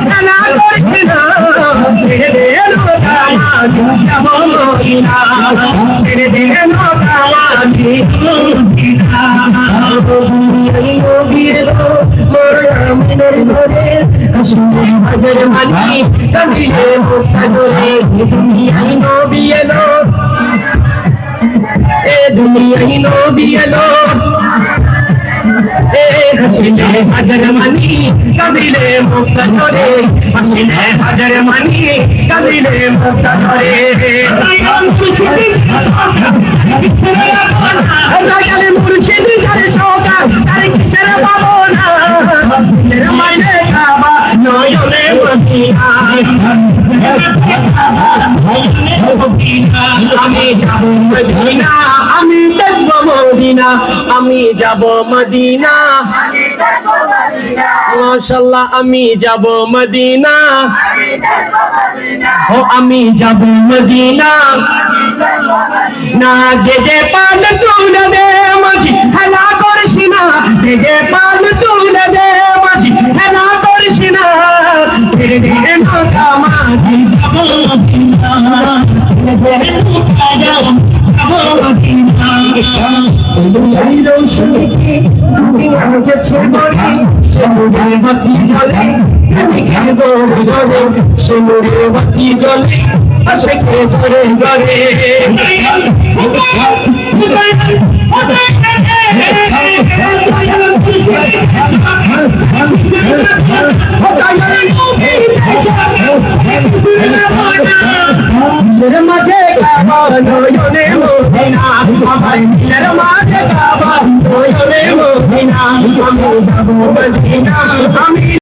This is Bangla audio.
খেলা করছি না ছেড়ে দে নৌকা মাঝি যাব মদিনা ছেড়ে দে নৌকা মাঝি নবীর মোর আমিনের ঘরে কাশ্মীর হাজার মানি কাঁদিলে মুক্তা জোরে দুনিয়ায় নবী এলো এ দুনিয়ায় নবী এলো হাসিলে হাজার মানি কাঁদিলে মুক্তা জোরে হাসিলে হাজার মানি কাঁদিলে মুক্তা জোরে দয়ালে মুর্শিদ যারে সওগাত তারে কিসের পাবো না দিলের মাইনে কাবা নয়নে মদিনা আমি যাব মদিনা আমি দেখব মদিনা আমি যাব মদিনা মাশাআল্লাহ আমি যাব মদিনা ও আমি যাব মদিনা না দে পান তুলে দে মাঝি হেলা করিস না দে পান তুলে দে মাঝি হেলা করিস না ছেড়ে দে নৌকা মাঝি যাব মদিনা ছেড়ে দে নৌকা যাব মদিনা এই রৌশনী তুমি আমাকে ছেড়ে সে নূরে বাতি জ্বলে আমি খেব ঘরে সে নূরে বাতি জ্বলে আশিকে ঘরে ঘরে মাঝে কাবা নয়নে মদিনা আমার দিলের মাঝে কাবা নয়নে মদিনা আমি যাব মদিনা আমি